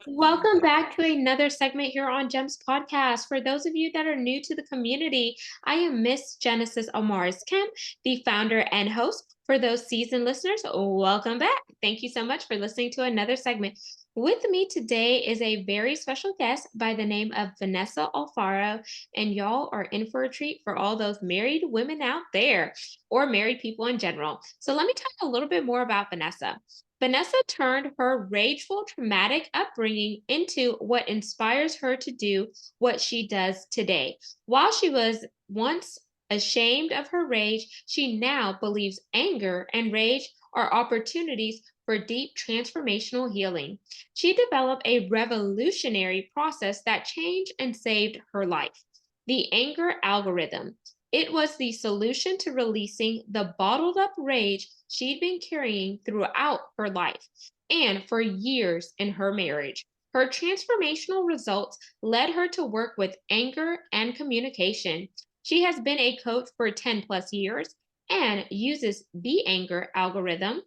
Welcome back to another segment here on Gems Podcast. For those of you that are new to the community, I am Miss Genesis Amaris Kemp, the founder and host. For those seasoned listeners, welcome back. Thank you so much for listening to another segment. With me today is a very special guest by the name of Vanessa Alfaro, and y'all are in for a treat for all those married women out there or married people in general. So let me tell you a little bit more about Vanessa. Vanessa turned her rageful, traumatic upbringing into what inspires her to do what she does today. While she was once ashamed of her rage, she now believes anger and rage are opportunities for deep transformational healing. She developed a revolutionary process that changed and saved her life. The anger algorithm. It was the solution to releasing the bottled up rage she'd been carrying throughout her life and for years in her marriage. Her transformational results led her to work with anger and communication. She has been a coach for 10 plus years and uses the anger algorithm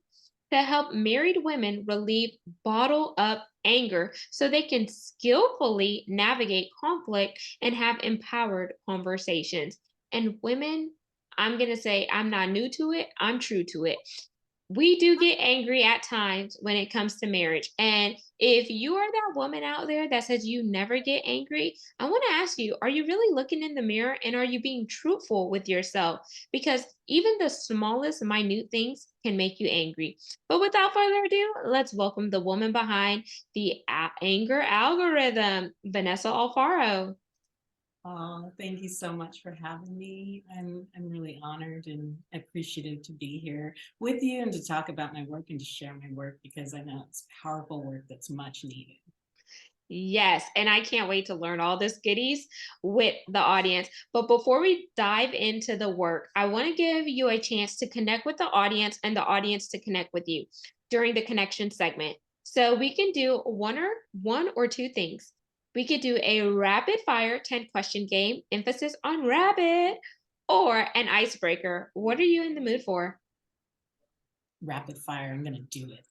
to help married women relieve bottle up anger so they can skillfully navigate conflict and have empowered conversations. And women, I'm going to say I'm not new to it, I'm true to it. We do get angry at times when it comes to marriage. And if you are that woman out there that says you never get angry, I want to ask you, are you really looking in the mirror and are you being truthful with yourself? Because even the smallest, minute things can make you angry. But without further ado, let's welcome the woman behind the anger algorithm, Vanessa Alfaro. Oh, thank you so much for having me. I'm really honored and appreciative to be here with you and to talk about my work and to share my work because I know it's powerful work that's much needed. Yes, and I can't wait to learn all this goodies with the audience. But before we dive into the work, I want to give you a chance to connect with the audience and the audience to connect with you during the connection segment. So we can do one or two things. We could do a rapid fire 10 question game, emphasis on rapid, or an icebreaker. What are you in the mood for? Rapid fire, I'm going to do it.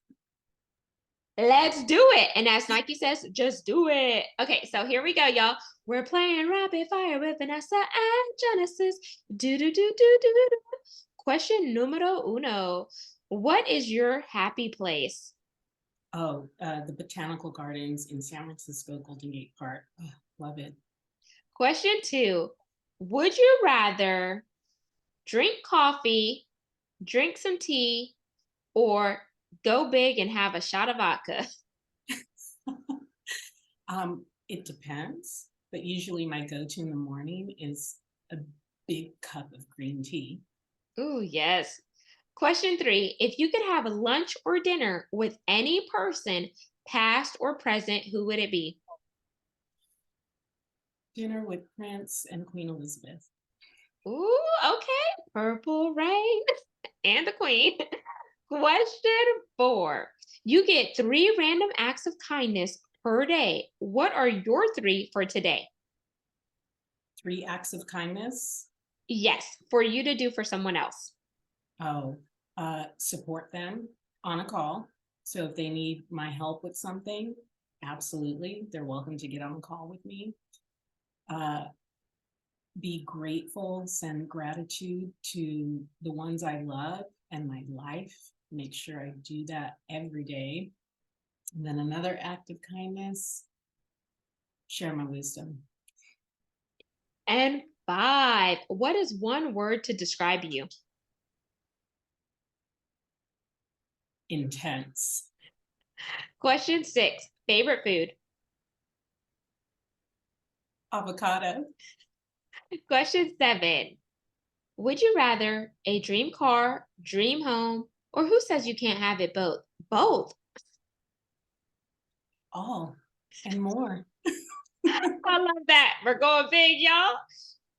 Let's do it. And as Nike says, just do it. Okay, so here we go, y'all. We're playing rapid fire with Vanessa and Genesis. Do do do do do do. Question numero uno. What is your happy place? Oh, the Botanical Gardens in San Francisco, Golden Gate Park. Oh, love it. Question two. Would you rather drink coffee, drink some tea, or go big and have a shot of vodka? It depends, but usually my go-to in the morning is a big cup of green tea. Ooh, yes. Question three. If you could have lunch or dinner with any person, past or present, who would it be? Dinner with Prince and Queen Elizabeth. Ooh, okay. Purple Rain and the Queen. Question four. You get three random acts of kindness per day. What are your three for today? 3 acts of kindness. Yes, for you to do for someone else. Oh, support them on a call. So if they need my help with something, absolutely, they're welcome to get on a call with me. Uh, be grateful, send gratitude to the ones I love and my life. Make sure I do that every day. And then another act of kindness, share my wisdom. And five. What is one word to describe you? Intense. Question six. Favorite food? Avocado. Question seven. Would you rather a dream car, dream home, or who says you can't have it both? Both. All and more. I love that. We're going big, y'all.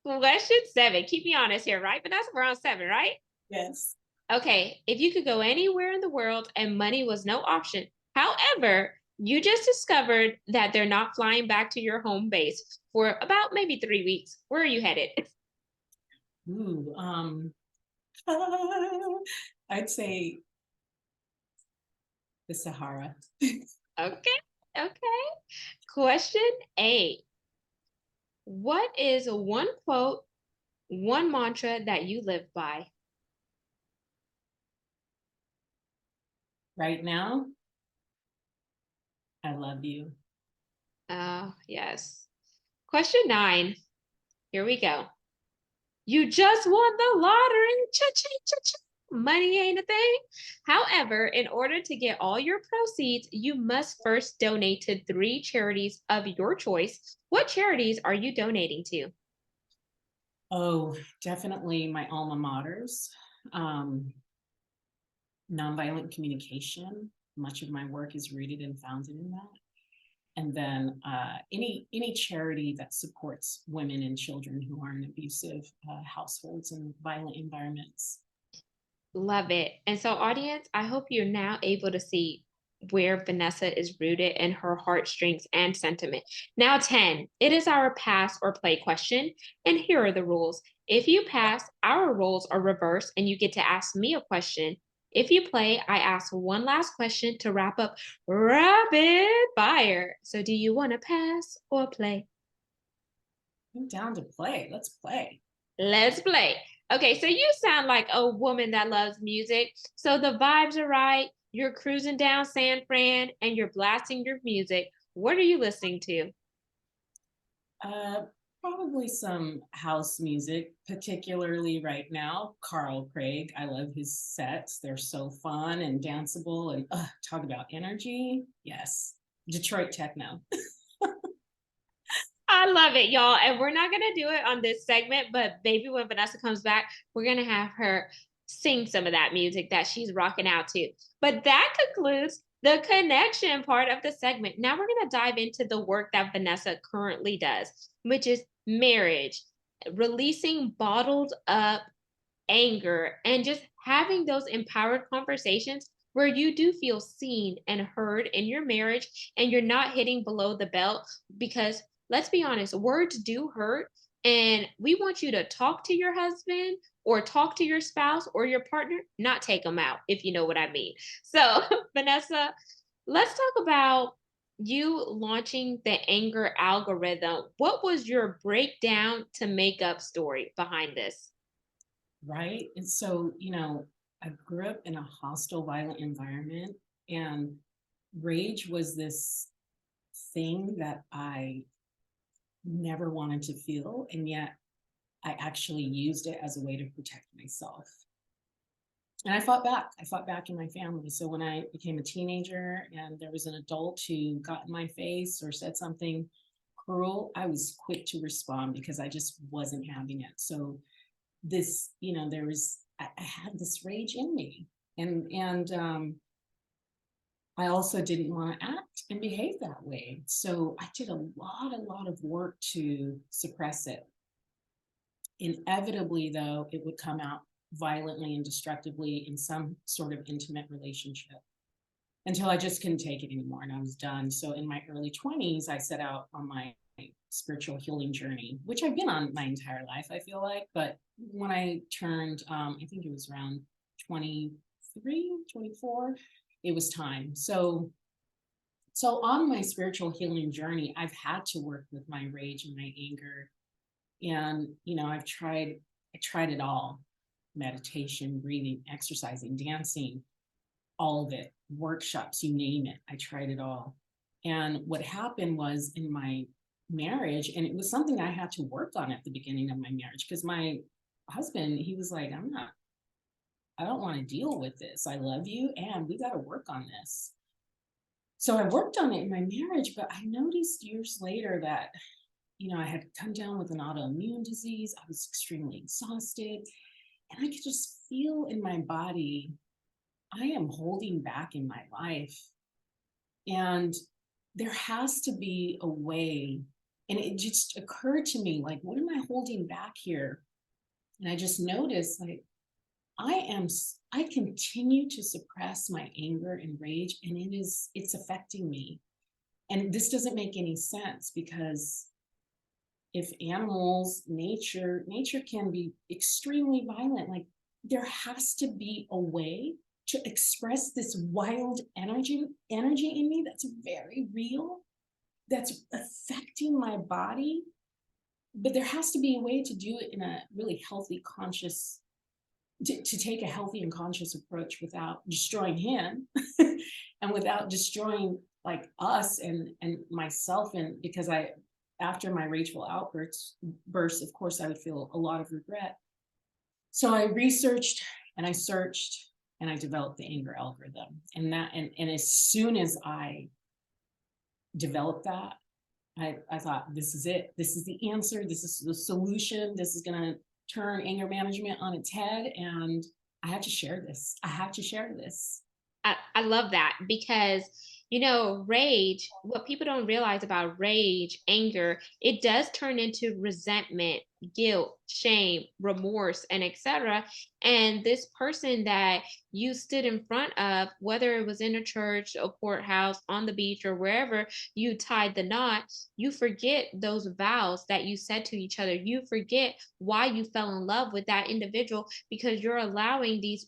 Question seven. Keep me honest here, right? But that's around seven, right? Yes. Okay. If you could go anywhere in the world and money was no option, however, you just discovered that they're not flying back to your home base for about maybe 3 weeks. Where are you headed? Ooh, I'd say the Sahara. Okay. Okay. Question 8. What is one quote, one mantra that you live by? Right now, I love you. Yes. Question 9. Here we go. You just won the lottery. Cha-ching, cha-ching. Money ain't a thing. However, in order to get all your proceeds, you must first donate to 3 charities of your choice. What charities are you donating to? Oh, definitely my alma maters. Um, Nonviolent communication. Much of my work is rooted and founded in that. And then any charity that supports women and children who are in abusive households and violent environments. Love it. And so, audience, I hope you're now able to see where Vanessa is rooted in her heartstrings and sentiment. Now, 10, it is our pass or play question. And here are the rules. If you pass, our roles are reversed and you get to ask me a question. If you play, I ask one last question to wrap up rapid fire. So, do you want to pass or play? I'm down to play. Let's play. Let's play. Okay, so you sound like a woman that loves music. So the vibes are right. You're cruising down San Fran and you're blasting your music. What are you listening to? Uh, Probably some house music, particularly right now. Carl Craig. I love his sets. They're so fun and danceable and talk about energy. Yes. Detroit techno. I love it, y'all. And we're not going to do it on this segment, but maybe when Vanessa comes back, we're going to have her sing some of that music that she's rocking out to. But that concludes the connection part of the segment. Now we're going to dive into the work that Vanessa currently does, which is marriage, releasing bottled up anger, and just having those empowered conversations where you do feel seen and heard in your marriage and you're not hitting below the belt because let's be honest, words do hurt. And we want you to talk to your husband or talk to your spouse or your partner, not take them out, if you know what I mean. So, Vanessa, let's talk about you launching the anger algorithm. What was your breakdown to make up story behind this? Right. And so, I grew up in a hostile, violent environment, and rage was this thing that I never wanted to feel. And yet I actually used it as a way to protect myself. And I fought back. I fought back in my family. So when I became a teenager and there was an adult who got in my face or said something cruel, I was quick to respond because I just wasn't having it. So this, I had this rage in me. And I also didn't want to act and behave that way. So I did a lot of work to suppress it. Inevitably, though, it would come out violently and destructively in some sort of intimate relationship until I just couldn't take it anymore and I was done. So in my early 20s, I set out on my spiritual healing journey, which I've been on my entire life, I feel like. But when I turned, I think it was around 23, 24, it was time. So on my spiritual healing journey, I've had to work with my rage and my anger. And, I tried it all: meditation, breathing, exercising, dancing, all of it, workshops, you name it. I tried it all. And what happened was in my marriage, and it was something I had to work on at the beginning of my marriage, because my husband, he was like, I don't want to deal with this. I love you and we got to work on this. So I worked on it in my marriage, but I noticed years later that, I had come down with an autoimmune disease. I was extremely exhausted and I could just feel in my body, I am holding back in my life. And there has to be a way. And it just occurred to me, like, what am I holding back here? And I just noticed, like, I continue to suppress my anger and rage, and it's affecting me. And this doesn't make any sense because if animals, nature can be extremely violent, like there has to be a way to express this wild energy in me that's very real. that's affecting my body, but there has to be a way to do it in a really healthy, conscious, to take a healthy and conscious approach without destroying him and without destroying like us and myself. And because I, after my rageful outbursts, of course I would feel a lot of regret. So I researched and I searched and I developed the anger algorithm. And as soon as I developed that, I thought, this is it. This is the answer. This is the solution. This is going to turn anger management on its head. And I had to share this. I had to share this. I love that because, rage, what people don't realize about rage, anger, it does turn into resentment, guilt, shame, remorse, and etc. And this person that you stood in front of, whether it was in a church, a courthouse, on the beach, or wherever you tied the knot, you forget those vows that you said to each other. You forget why you fell in love with that individual because you're allowing these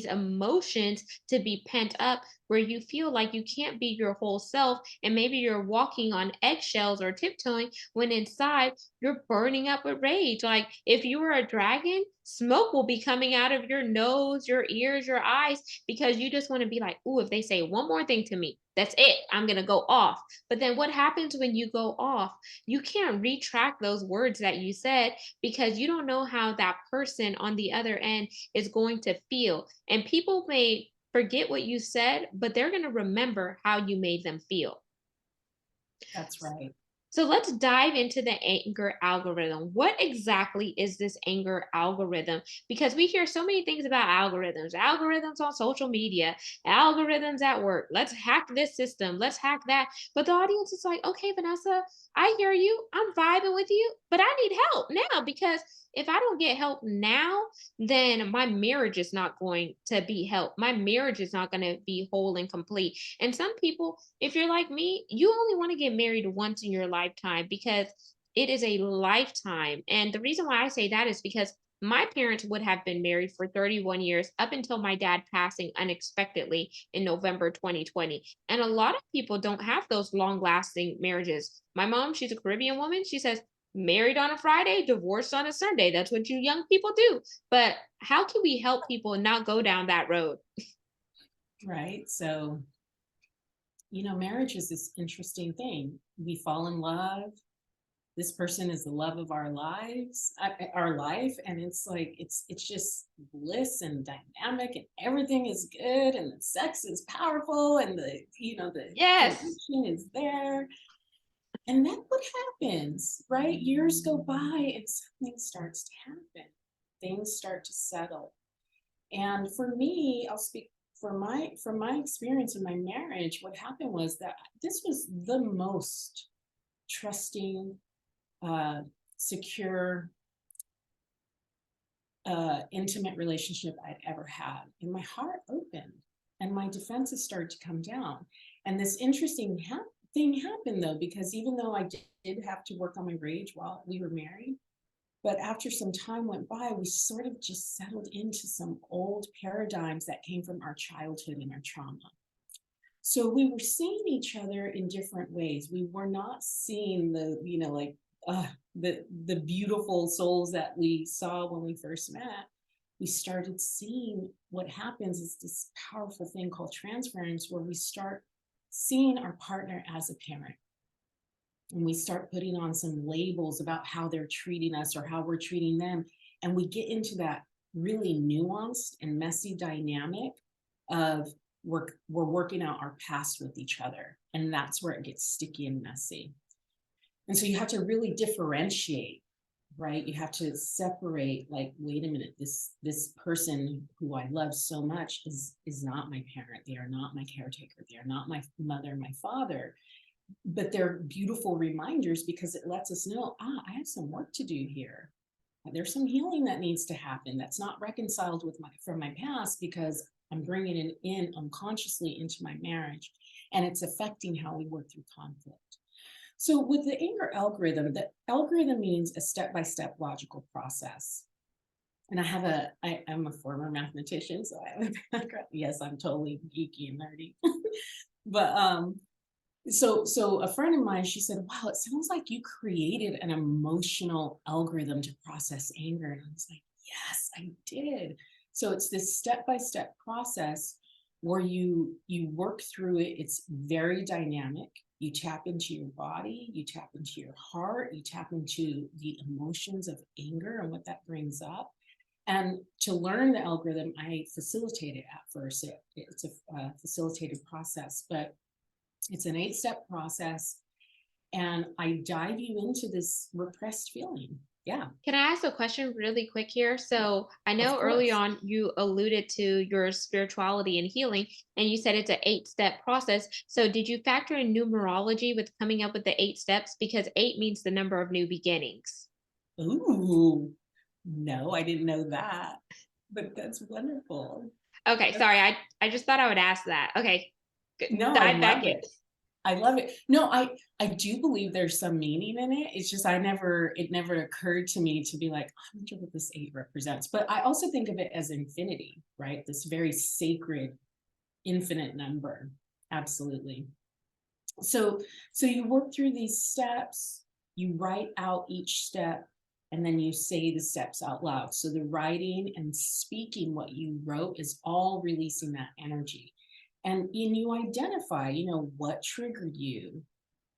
emotions to be pent up where you feel like you can't be your whole self and maybe you're walking on eggshells or tiptoeing when inside you're burning up with rage. Like if you were a dragon, smoke will be coming out of your nose, your ears, your eyes because you just want to be like, "Ooh, if they say one more thing to me, that's it. I'm going to go off." But then what happens when you go off? You can't retract those words that you said because you don't know how that person on the other end is going to feel. And people may forget what you said, but they're going to remember how you made them feel. That's right. So let's dive into the anger algorithm. What exactly is this anger algorithm? Because we hear so many things about algorithms, algorithms on social media, algorithms at work. Let's hack this system, let's hack that. But the audience is like, okay, Vanessa, I hear you. I'm vibing with you, but I need help now because if I don't get help now, then my marriage is not going to be helped. My marriage is not going to be whole and complete. And some people, if you're like me, you only want to get married once in your lifetime because it is a lifetime. And the reason why I say that is because my parents would have been married for 31 years up until my dad passing unexpectedly in November 2020. And a lot of people don't have those long lasting marriages. My mom, she's a Caribbean woman. She says, married on a Friday, divorced on a Sunday. That's what you young people do. But how can we help people not go down that road? Right. So, marriage is this interesting thing. We fall in love. This person is the love of our lives, our life, and it's like it's just bliss and dynamic, and everything is good, and the sex is powerful, and the Yes. connection is there. And then what happens, right? Years go by, and something starts to happen. Things start to settle. And for me, I'll speak from my experience in my marriage. What happened was that this was the most trusting, secure, intimate relationship I'd ever had. And my heart opened and my defenses started to come down. And this interesting thing happened though, because even though I did have to work on my rage while we were married, but after some time went by, we sort of just settled into some old paradigms that came from our childhood and our trauma. So we were seeing each other in different ways. We were not seeing the beautiful souls that we saw when we first met. We started seeing what happens is this powerful thing called transference, where we start seeing our partner as a parent. And we start putting on some labels about how they're treating us or how we're treating them. And we get into that really nuanced and messy dynamic of we're working out our past with each other. And that's where it gets sticky and messy. And so you have to really differentiate, right? You have to separate, like, wait a minute, this person who I love so much is not my parent. They are not my caretaker. They are not my mother, my father. But they're beautiful reminders because it lets us know, I have some work to do here. There's some healing that needs to happen that's not reconciled with from my past because I'm bringing it in unconsciously into my marriage, and it's affecting how we work through conflict. So with the anger algorithm, the algorithm means a step-by-step logical process. And I'm a former mathematician, so I have a background. Yes, I'm totally geeky and nerdy. But So a friend of mine, she said, wow, it sounds like you created an emotional algorithm to process anger. And I was like, yes, I did. So it's this step-by-step process where you work through it. It's very dynamic. You tap into your body, you tap into your heart, you tap into the emotions of anger and what that brings up. And to learn the algorithm, I facilitate it at first. It's a facilitated process, but it's an 8-step process, and I dive you into this repressed feeling. Yeah, Can I ask a question really quick here? So I of know early course. on you alluded to your spirituality and healing, and you said it's an 8 step process. So did you factor in numerology with coming up with the 8 steps? Because eight means the number of new beginnings. Ooh, no, I didn't know that, but that's wonderful. Okay, sorry. That's I just thought I would ask that. Okay, no, I dive back love in. it. I love it. No, I do believe there's some meaning in it. It's just it never occurred to me to be like, I wonder what this 8 represents. But I also think of it as infinity, right? This very sacred, infinite number. Absolutely. So so you work through these steps, you write out each step, and then you say the steps out loud. So the writing and speaking what you wrote is all releasing that energy. And you identify, what triggered you.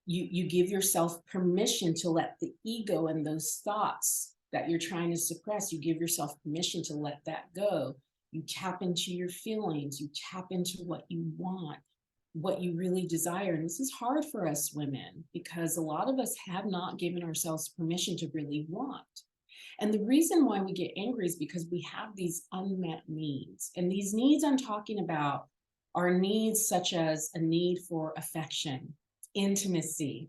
You give yourself permission to let the ego and those thoughts that you're trying to suppress, you give yourself permission to let that go. You tap into your feelings, you tap into what you want, what you really desire. And this is hard for us women because a lot of us have not given ourselves permission to really want. And the reason why we get angry is because we have these unmet needs. And these needs I'm talking about are needs such as a need for affection, intimacy,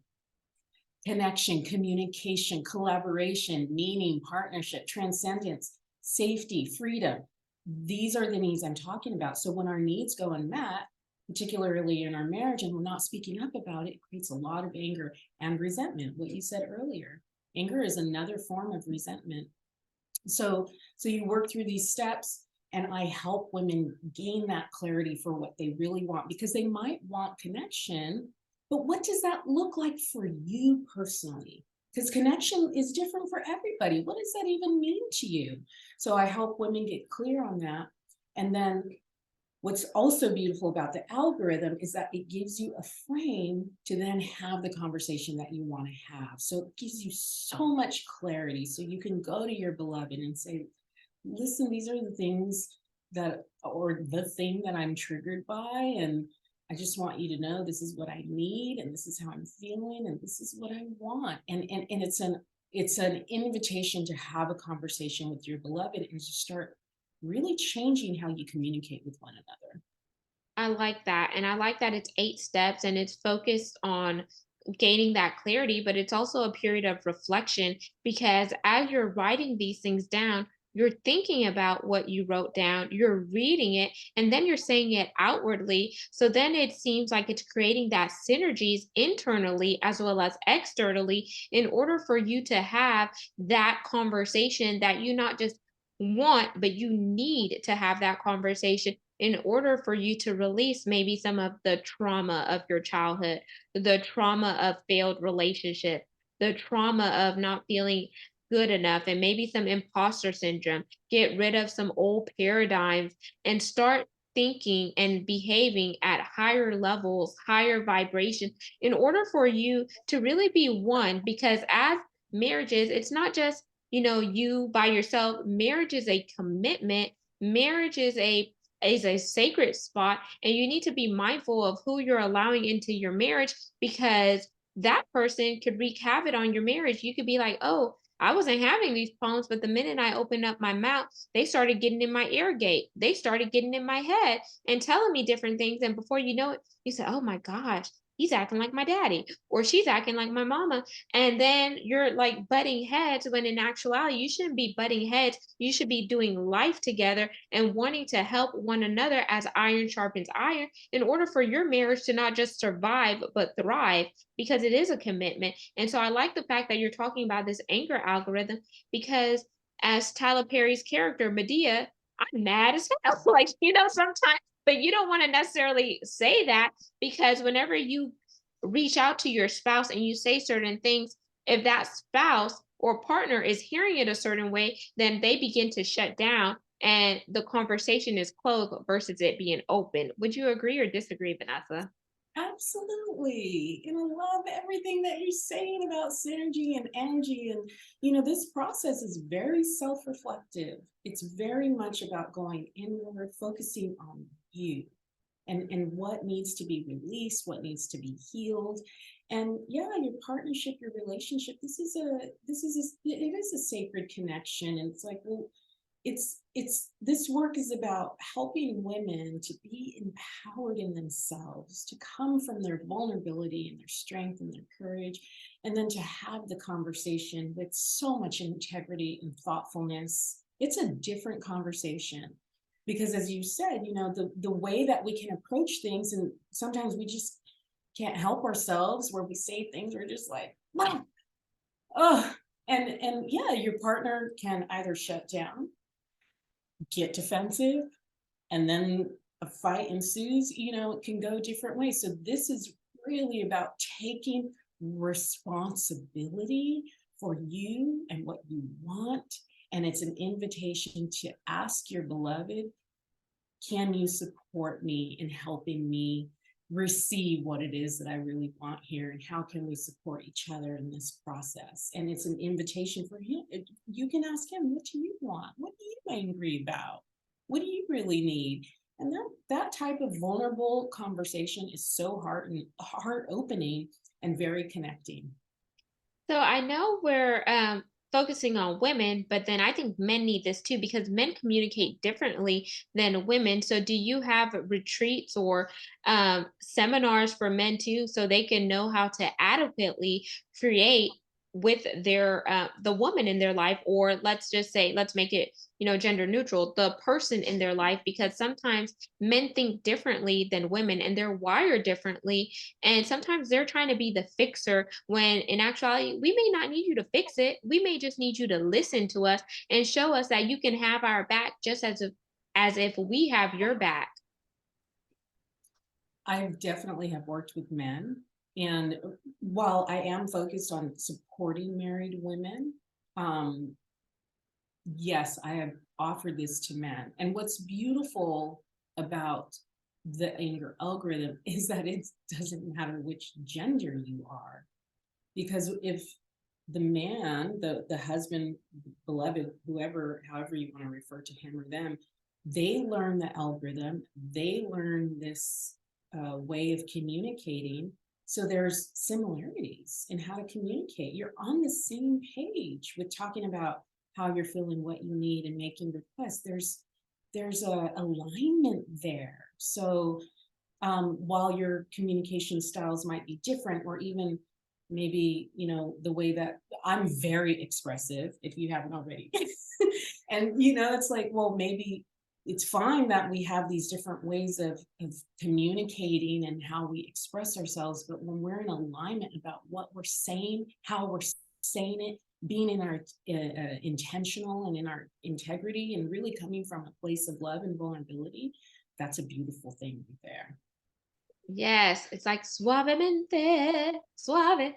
connection, communication, collaboration, meaning, partnership, transcendence, safety, freedom. These are the needs I'm talking about. So when our needs go unmet, particularly in our marriage, and we're not speaking up about it, it creates a lot of anger and resentment. What you said earlier, anger is another form of resentment. So you work through these steps, and I help women gain that clarity for what they really want, because they might want connection, but what does that look like for you personally? Because connection is different for everybody. What does that even mean to you? So I help women get clear on that. And then what's also beautiful about the algorithm is that it gives you a frame to then have the conversation that you want to have. So it gives you so much clarity. So you can go to your beloved and say, listen, these are the things or the thing that I'm triggered by. And I just want you to know this is what I need, and this is how I'm feeling, and this is what I want. And it's an invitation to have a conversation with your beloved and to start really changing how you communicate with one another. I like that. And I like that it's 8 steps and it's focused on gaining that clarity, but it's also a period of reflection because as you're writing these things down, you're thinking about what you wrote down, you're reading it, and then you're saying it outwardly. So then it seems like it's creating that synergies internally as well as externally in order for you to have that conversation that you not just want, but you need to have that conversation in order for you to release maybe some of the trauma of your childhood, the trauma of failed relationship, the trauma of not feeling good enough, and maybe some imposter syndrome. Get rid of some old paradigms and start thinking and behaving at higher levels, higher vibration, in order for you to really be one. Because as marriages, it's not just you by yourself. Marriage is a commitment. Marriage is a sacred spot, and you need to be mindful of who you're allowing into your marriage, because that person could wreak havoc on your marriage. You could be like, oh, I wasn't having these problems, but the minute I opened up my mouth, they started getting in my ear gate, they started getting in my head and telling me different things, and before you know it, you say, oh my gosh, he's acting like my daddy or she's acting like my mama. And then you're like butting heads, when in actuality you shouldn't be butting heads. You should be doing life together and wanting to help one another as iron sharpens iron, in order for your marriage to not just survive but thrive, because it is a commitment. And so I like the fact that you're talking about this anger algorithm, because as Tyler Perry's character Medea, I'm mad as hell. Like, sometimes, but you don't want to necessarily say that, because whenever you reach out to your spouse and you say certain things, if that spouse or partner is hearing it a certain way, then they begin to shut down and the conversation is closed versus it being open. Would you agree or disagree, Vanessa? Absolutely. And I love everything that you're saying about synergy and energy. And, this process is very self reflective. It's very much about going inward, focusing on you and what needs to be released, what needs to be healed. And yeah, your partnership, your relationship, it is a sacred connection. And it's like, well, it's this work is about helping women to be empowered in themselves, to come from their vulnerability and their strength and their courage, and then to have the conversation with so much integrity and thoughtfulness. It's a different conversation because, as you said, the way that we can approach things, and sometimes we just can't help ourselves, where we say things, we're just like, oh, and yeah, your partner can either shut down, get defensive, and then a fight ensues. It can go different ways. So this is really about taking responsibility for you and what you want. And it's an invitation to ask your beloved, can you support me in helping me receive what it is that I really want here? And how can we support each other in this process? And it's an invitation for him. You can ask him, what do you want? What are you angry about? What do you really need? And that type of vulnerable conversation is so heart opening and very connecting. So I know we're focusing on women, but then I think men need this too because men communicate differently than women. So do you have retreats or seminars for men too, so they can know how to adequately create with their the woman in their life, or let's just say, let's make it, gender neutral, the person in their life, because sometimes men think differently than women and they're wired differently, and sometimes they're trying to be the fixer when in actuality, we may not need you to fix it. We may just need you to listen to us and show us that you can have our back just as if we have your back. I definitely have worked with men. And while I am focused on supporting married women, yes, I have offered this to men. And what's beautiful about the anger algorithm is that it doesn't matter which gender you are. Because if the man, the husband, beloved, whoever, however you want to refer to him or them, they learn the algorithm, they learn this way of communicating. So there's similarities in how to communicate. You're on the same page with talking about how you're feeling, what you need, and making requests. There's a alignment there. So while your communication styles might be different, or even maybe the way that I'm very expressive, if you haven't already, and it's like, well, maybe it's fine that we have these different ways of communicating and how we express ourselves, but when we're in alignment about what we're saying, how we're saying it, being in our intentional and in our integrity, and really coming from a place of love and vulnerability, that's a beautiful thing right there. Yes, it's like suavemente, suave.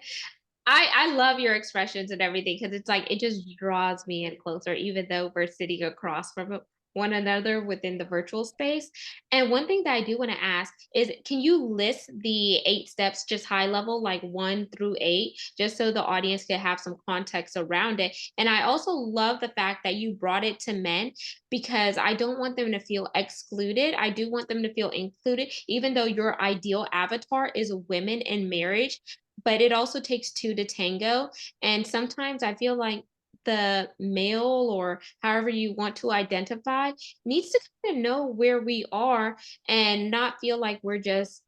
I love your expressions and everything because it's like it just draws me in closer, even though we're sitting across from one another within the virtual space. And one thing that I do want to ask is, can you list the 8 steps, just high level, like 1 through 8, just so the audience can have some context around it? And I also love the fact that you brought it to men because I don't want them to feel excluded. I do want them to feel included, even though your ideal avatar is women in marriage, but it also takes two to tango. And sometimes I feel like the male, or however you want to identify, needs to kind of know where we are and not feel like we're just,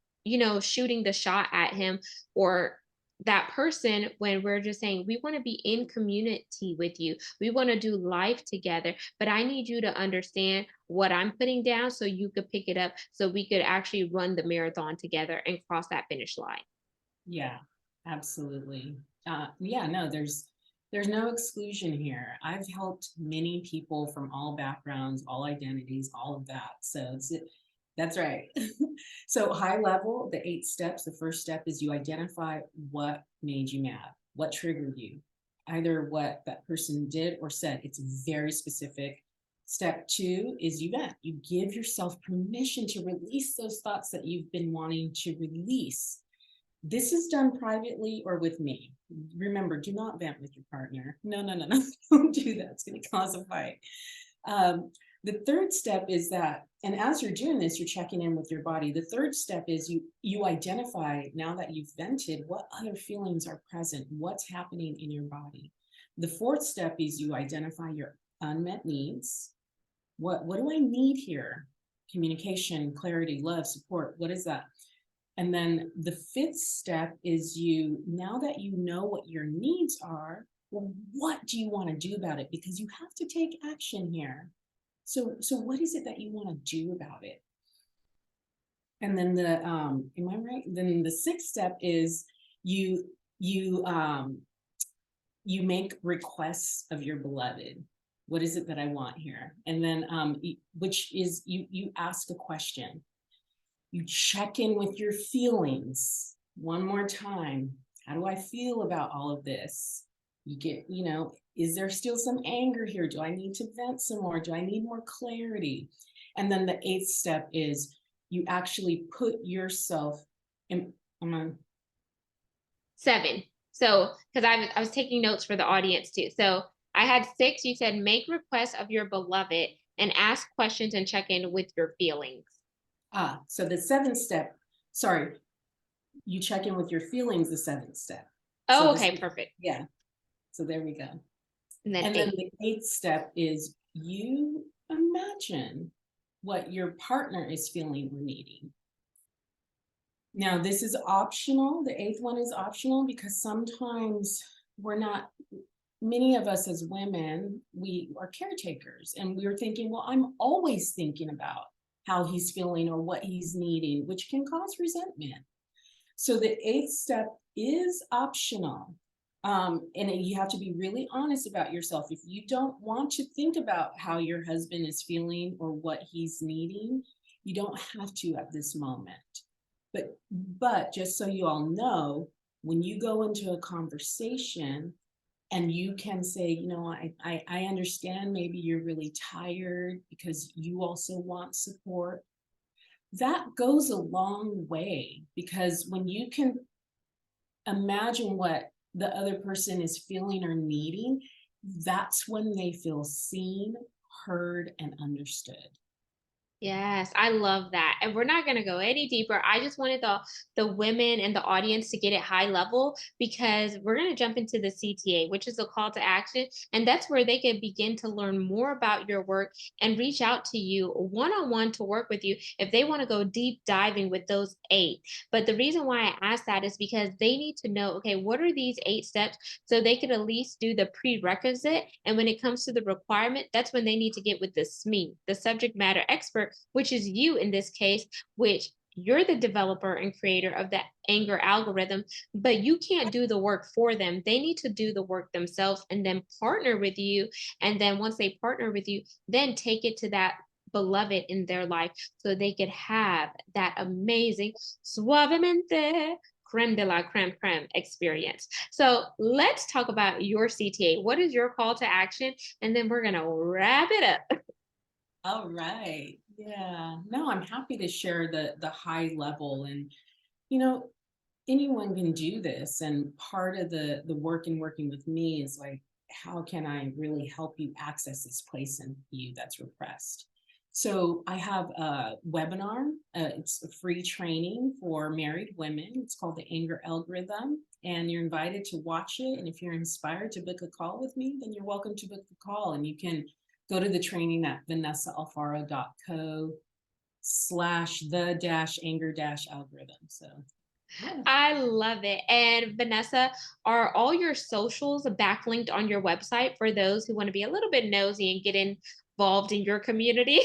shooting the shot at him or that person, when we're just saying we want to be in community with you. We want to do life together, but I need you to understand what I'm putting down so you could pick it up so we could actually run the marathon together and cross that finish line. Yeah, absolutely. Yeah, no, there's no exclusion here. I've helped many people from all backgrounds, all identities, all of that. So That's right. So high level, the 8 steps, the first step is you identify what made you mad, what triggered you, either what that person did or said. It's very specific. Step 2 is you vent. You give yourself permission to release those thoughts that you've been wanting to release. This is done privately or with me. Remember, do not vent with your partner. No, no, no, no. Don't do that. It's going to cause a fight. Um, the third step is that, and as you're doing this, you're checking in with your body. The third step is you identify, now that you've vented, what other feelings are present, what's happening in your body. The fourth step is you identify your unmet needs. What do I need here? Communication, clarity, love, support. What is that? And then the fifth step is now that you know what your needs are, well, what do you want to do about it? Because you have to take action here. So what is it that you want to do about it? And then am I right? Then the sixth step is you make requests of your beloved. What is it that I want here? And then which is you ask a question. You check in with your feelings one more time. How do I feel about all of this? You get, is there still some anger here? Do I need to vent some more? Do I need more clarity? And then the eighth step is you actually put yourself in. I'm on 7. So, because I was taking notes for the audience too. So I had 6. You said make requests of your beloved and ask questions and check in with your feelings. So the seventh step, sorry, you check in with your feelings, the seventh step. Oh, okay, perfect. Yeah. So there we go. And then then the eighth step is you imagine what your partner is feeling or needing. Now, this is optional. The eighth one is optional because sometimes many of us as women, we are caretakers and we're thinking, well, I'm always thinking about how he's feeling or what he's needing, which can cause resentment. So the eighth step is optional. And you have to be really honest about yourself. If you don't want to think about how your husband is feeling or what he's needing, you don't have to at this moment. But just so you all know, when you go into a conversation and you can say, I understand maybe you're really tired because you also want support. That goes a long way, because when you can imagine what the other person is feeling or needing, that's when they feel seen, heard, and understood. Yes, I love that. And we're not going to go any deeper. I just wanted the women and the audience to get it high level, because we're going to jump into the CTA, which is a call to action, and that's where they can begin to learn more about your work and reach out to you one-on-one to work with you if they want to go deep diving with those 8. But the reason why I ask that is because they need to know, okay, what are these 8 steps, so they could at least do the prerequisite, and when it comes to the requirement, that's when they need to get with the SME, the subject matter expert, which is you in this case, which you're the developer and creator of that anger algorithm, but you can't do the work for them. They need to do the work themselves and then partner with you. And then once they partner with you, then take it to that beloved in their life so they could have that amazing suavemente creme de la creme creme experience. So let's talk about your CTA. What is your call to action? And then we're going to wrap it up. All right. Yeah. No, I'm happy to share the high level, and anyone can do this. And part of the work in working with me is like, how can I really help you access this place in you that's repressed? So I have a webinar. It's a free training for married women. It's called the Anger Algorithm, and you're invited to watch it. And if you're inspired to book a call with me, then you're welcome to book the call. And you can go to the training at vanessaalfaro.co/the-anger-algorithm. So yeah. I love it. And Vanessa, are all your socials backlinked on your website for those who want to be a little bit nosy and get involved in your community?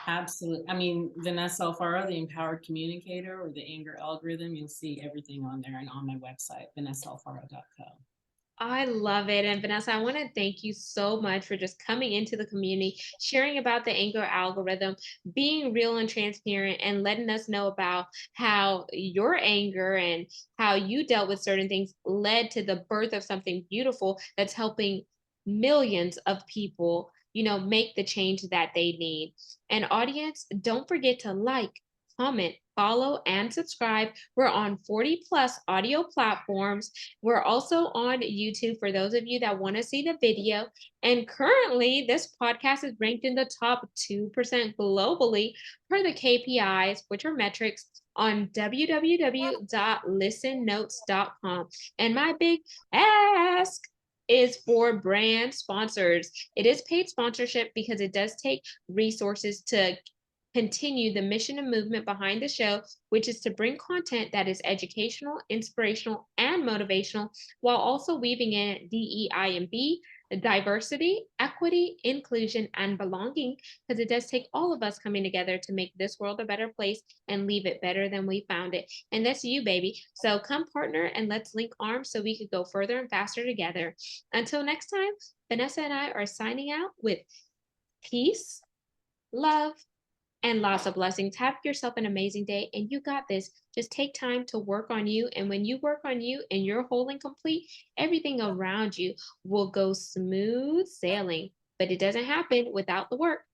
Absolutely. I mean, Vanessa Alfaro, the empowered communicator, or the anger algorithm, you'll see everything on there and on my website, vanessaalfaro.co. I love it. And Vanessa, I want to thank you so much for just coming into the community, sharing about the anger algorithm, being real and transparent, and letting us know about how your anger and how you dealt with certain things led to the birth of something beautiful that's helping millions of people, make the change that they need. And audience, don't forget to like, comment, follow, and subscribe. We're on 40 plus audio platforms. We're also on YouTube for those of you that want to see the video. And currently, this podcast is ranked in the top 2% globally per the KPIs, which are metrics on www.listennotes.com. And my big ask is for brand sponsors. It is paid sponsorship because it does take resources to continue the mission and movement behind the show, which is to bring content that is educational, inspirational, and motivational, while also weaving in DEI and B, diversity, equity, inclusion, and belonging, because it does take all of us coming together to make this world a better place and leave it better than we found it. And that's you, baby. So come partner and let's link arms so we could go further and faster together. Until next time, Vanessa and I are signing out with peace, love, and lots of blessings. Have yourself an amazing day, and you got this. Just take time to work on you. And when you work on you and you're whole and complete, everything around you will go smooth sailing. But it doesn't happen without the work.